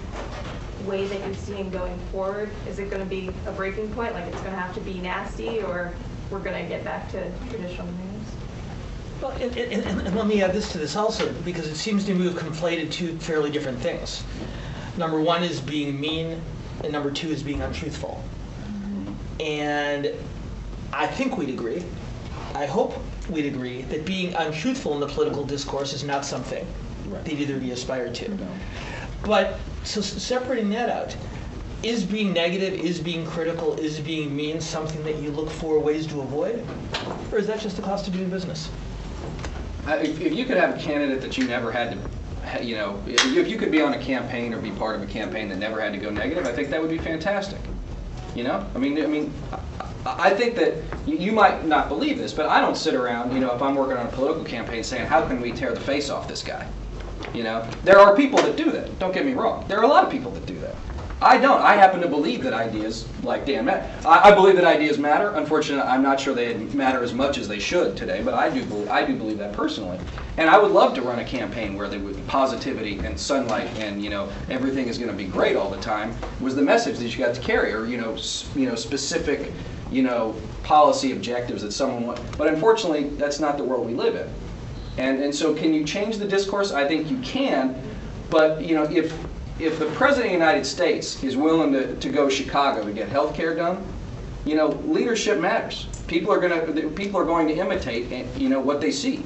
H: way that you're seeing going forward? Is it going to be a breaking point, like it's going to have to be nasty, or we're going to get back to traditional news?
B: Well, and let me add this to this also, because it seems to me we've conflated 2 fairly different things. Number 1 is being mean, and number 2 is being untruthful. And I think we'd agree, I hope we'd agree, that being untruthful in the political discourse is not something that either of you aspire to. No. But, so separating that out, is being negative, is being critical, is being mean something that you look for ways to avoid? Or is that just the cost of doing business?
C: If you could have a candidate that you never had to, you know, if you could be on a campaign or be part of a campaign that never had to go negative, I think that would be fantastic. You know, I think that you might not believe this, but I don't sit around, you know, if I'm working on a political campaign saying, how can we tear the face off this guy? You know, there are people that do that. Don't get me wrong. There are a lot of people that do that. I don't. I happen to believe that ideas like Dan matter. I believe that ideas matter. Unfortunately, I'm not sure they matter as much as they should today, but I do believe that personally. And I would love to run a campaign where there would be positivity and sunlight and, you know, everything is going to be great all the time was the message that you got to carry, or, you know, specific, you know, policy objectives that someone wants. But unfortunately, that's not the world we live in. And so can you change the discourse? I think you can, but, you know, if the President of the United States is willing to go to Chicago to get health care done, you know, leadership matters. People are going to imitate, you know, what they see.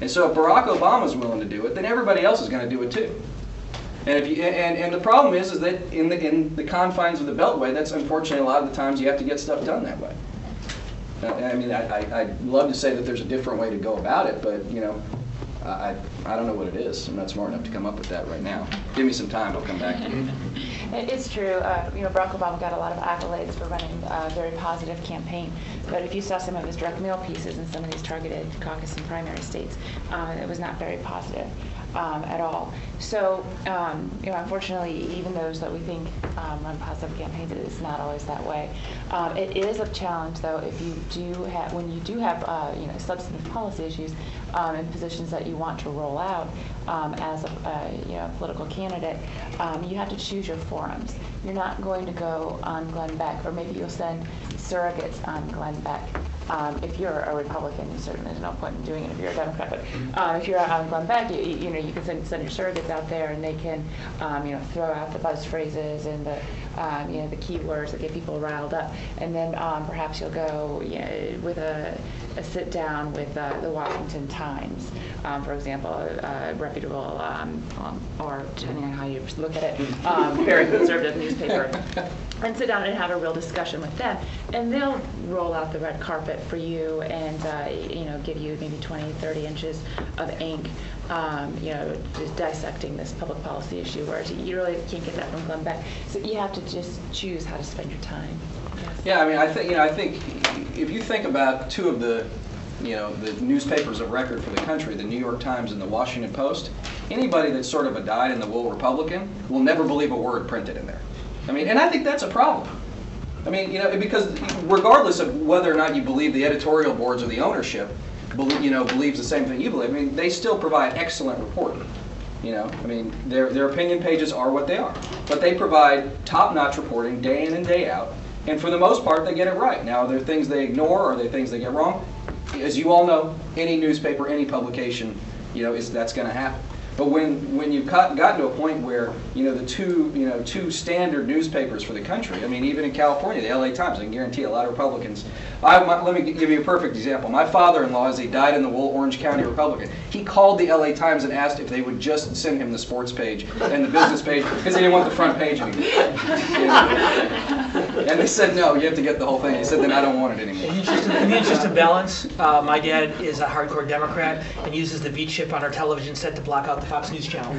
C: And so if Barack Obama is willing to do it, then everybody else is going to do it too. And if you and the problem is that in the confines of the Beltway, that's unfortunately a lot of the times you have to get stuff done that way. I mean, I'd love to say that there's a different way to go about it, but, you know, I don't know what it is. I'm not smart enough to come up with that right now. Give me some time, I'll come back to you.
D: It's true. You know, Barack Obama got a lot of accolades for running a very positive campaign. But if you saw some of his direct mail pieces in some of these targeted caucus and primary states, it was not very positive at all. So, you know, unfortunately, even those that we think run positive campaigns, it's not always that way. It is a challenge, though, if you do have, when you do have, you know, substantive policy issues and positions that you want to roll out as a you know, political candidate, you have to choose your forums. You're not going to go on Glenn Beck, or maybe you'll send surrogates on Glenn Beck. If you're a Republican, certainly there's no point in doing it if you're a Democrat. But if you're on Glenn Beck, you know, you can send your surrogates out there, and they can, you know, throw out the buzz phrases and the, you know, the keywords that get people riled up. And then perhaps you'll go, you know, with a sit down with the Washington Times, for example, a reputable, or depending on how you look at it, very conservative newspaper, and sit down and have a real discussion with them. And they'll roll out the red carpet for you and, you know, give you maybe 20, 30 inches of ink, you know, just dissecting this public policy issue, whereas you really can't get that from Glenn Beck. So you have to just choose how to spend your time. Yes.
C: Yeah, I mean, I think if you think about two of the, you know, the newspapers of record for the country, the New York Times and the Washington Post, anybody that's sort of a dyed-in-the-wool Republican will never believe a word printed in there. I mean, and I think that's a problem. I mean, you know, because regardless of whether or not you believe the editorial boards or the ownership, you know, believes the same thing you believe, I mean, they still provide excellent reporting. You know, I mean, their opinion pages are what they are, but they provide top-notch reporting day in and day out, and for the most part, they get it right. Now, are there things they ignore, or are there things they get wrong? As you all know, any newspaper, any publication, you know, that's going to happen. But when you've gotten to a point where, you know, the two standard newspapers for the country, I mean, even in California, the LA Times, I can guarantee a lot of Republicans. Let me give you a perfect example. My father-in-law is a dyed-in-the-wool Orange County Republican. He called the LA Times and asked if they would just send him the sports page and the business page because he didn't want the front page anymore. You know? And they said, no, you have to get the whole thing. He said, then I don't want it anymore.
B: In the interest of balance, my dad is a hardcore Democrat and uses the V chip on our television set to block out the Fox News channel.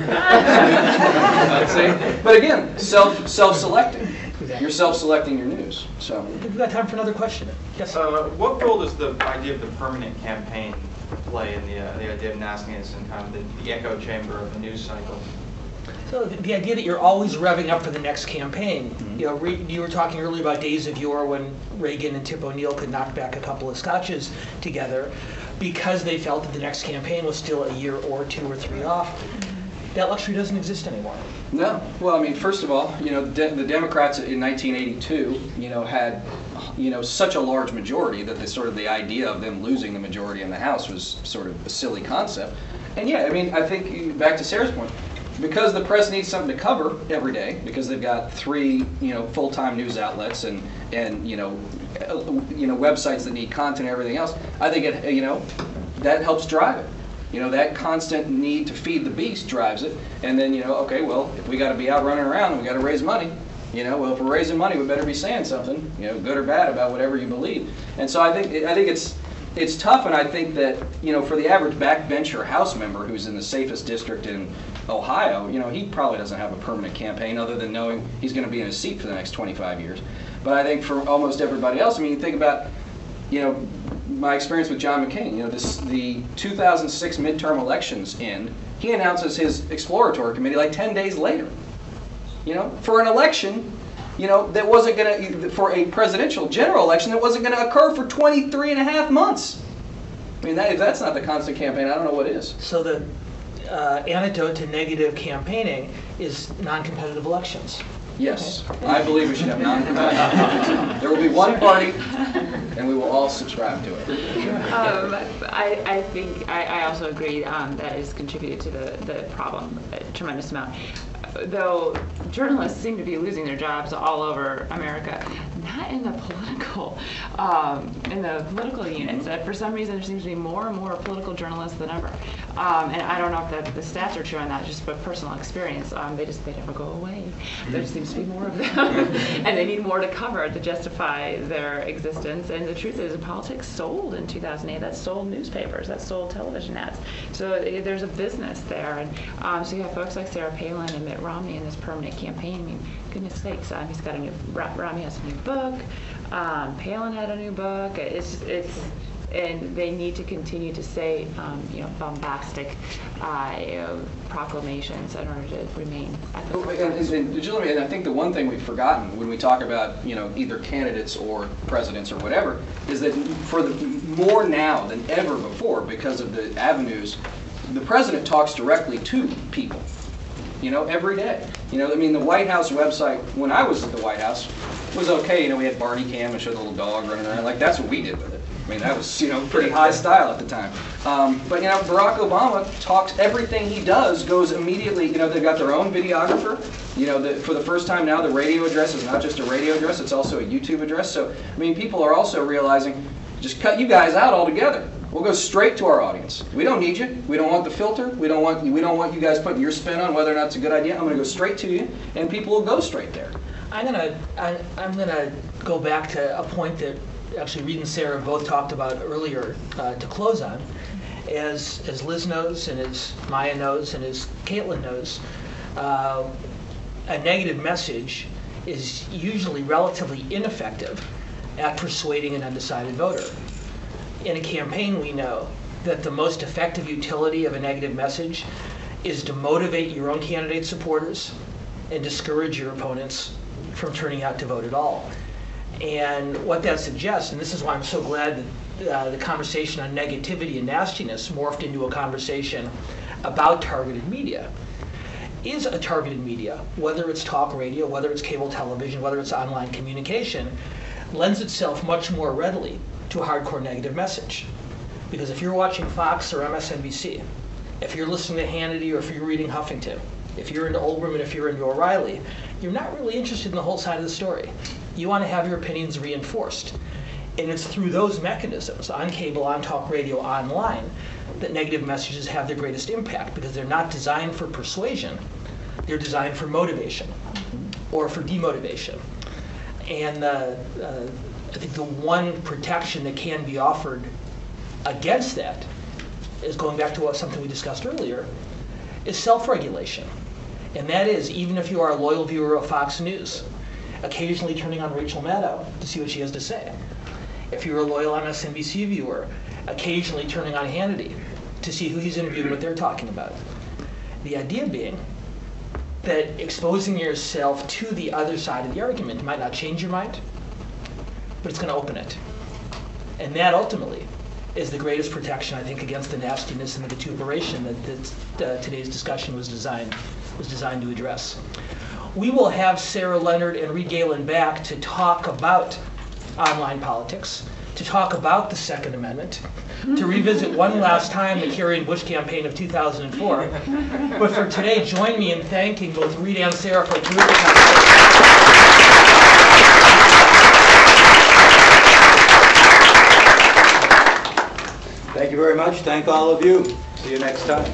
C: But again, self-selecting. Exactly. You're self-selecting your news. So
B: we've got time for another question. Yes.
I: What role does the idea of the permanent campaign play in the idea of nastiness and kind of the echo chamber of the news cycle?
B: So the idea that you're always revving up for the next campaign. Mm-hmm. You know, you were talking earlier about days of yore when Reagan and Tip O'Neill could knock back a couple of scotches together because they felt that the next campaign was still a year or 2 or 3 off. That luxury doesn't exist anymore.
C: No. Well, I mean, first of all, you know, the Democrats in 1982, you know, had, you know, such a large majority that the idea of them losing the majority in the House was sort of a silly concept. And yeah, I mean, I think back to Sarah's point, because the press needs something to cover every day, because they've got 3, you know, full-time news outlets and you know, websites that need content and everything else. I think it, you know, that helps drive it. You know, that constant need to feed the beast drives it. And then, you know, okay, well, if we got to be out running around and we got to raise money, You know, well, if we're raising money, we better be saying something, you know, good or bad about whatever you believe. And so I think it's tough, and I think that, you know, for the average backbencher House member who's in the safest district in Ohio, you know, he probably doesn't have a permanent campaign other than knowing he's going to be in his seat for the next 25 years. But I think for almost everybody else, I mean, you think about, you know, my experience with John McCain. You know, the 2006 midterm elections end, he announces his exploratory committee like 10 days later. You know, for an election, you know, that wasn't going to, for a presidential general election that wasn't going to occur for 23 and a half months. I mean, if that's not the constant campaign, I don't know what is.
B: So the antidote to negative campaigning is non-competitive elections.
C: Yes, okay. I believe we should have non-competitive. There will be one party, and we will all subscribe to it.
D: I think I also agree that it's contributed to the problem a tremendous amount. Though journalists seem to be losing their jobs all over America, not in the political units. For some reason, there seems to be more and more political journalists than ever. And I don't know if the stats are true on that, just by personal experience. They never go away. There just seems to be more of them, and they need more to cover to justify their existence. And the truth is, politics sold in 2008. That sold newspapers. That sold television ads. So there's a business there. And so you have folks like Sarah Palin and Mitt Romney in this permanent campaign. I mean, goodness sakes, he's got Romney has a new book. Palin had a new book. And they need to continue to say, bombastic proclamations in order to remain at the forefront.
C: And I think the one thing we've forgotten when we talk about, you know, either candidates or presidents or whatever, is that more now than ever before, because of the avenues, the president talks directly to people. You know, every day. You know, I mean, the White House website, when I was at the White House, was okay. You know, we had Barney Cam and showed the little dog running around. Like, that's what we did with it. I mean, that was, you know, pretty high style at the time. But, you know, Barack Obama talks, everything he does goes immediately, you know, they've got their own videographer. You know, for the first time now, the radio address is not just a radio address, it's also a YouTube address. So, I mean, people are also realizing, just cut you guys out altogether. We'll go straight to our audience. We don't need you. We don't want the filter. We don't want you guys putting your spin on whether or not it's a good idea. I'm going to go straight to you, and people will go straight there.
B: I'm gonna go back to a point that actually Reed and Sarah both talked about earlier to close on. As Liz knows, and as Maya knows, and as Caitlin knows, a negative message is usually relatively ineffective at persuading an undecided voter. In a campaign, we know that the most effective utility of a negative message is to motivate your own candidate supporters and discourage your opponents from turning out to vote at all. And what that suggests, and this is why I'm so glad that the conversation on negativity and nastiness morphed into a conversation about targeted media, is a targeted media, whether it's talk radio, whether it's cable television, whether it's online communication, lends itself much more readily to a hardcore negative message. Because if you're watching Fox or MSNBC, if you're listening to Hannity or if you're reading Huffington, if you're into Oldham and if you're into O'Reilly, you're not really interested in the whole side of the story. You want to have your opinions reinforced. And it's through those mechanisms, on cable, on talk radio, online, that negative messages have their greatest impact, because they're not designed for persuasion. They're designed for motivation or for demotivation. And I think the one protection that can be offered against that is, going back to something we discussed earlier, is self-regulation. And that is, even if you are a loyal viewer of Fox News, occasionally turning on Rachel Maddow to see what she has to say. If you're a loyal MSNBC viewer, occasionally turning on Hannity to see who he's interviewing, what they're talking about. The idea being that exposing yourself to the other side of the argument might not change your mind, but it's going to open it. And that ultimately is the greatest protection, I think, against the nastiness and the vituperation that today's discussion was designed to address. We will have Sarah Leonard and Reed Galen back to talk about online politics, to talk about the Second Amendment, to revisit one last time the Kerry and Bush campaign of 2004. But for today, join me in thanking both Reed and Sarah for a terrific conversation.
A: Thank you very much. Thank all of you. See you next time.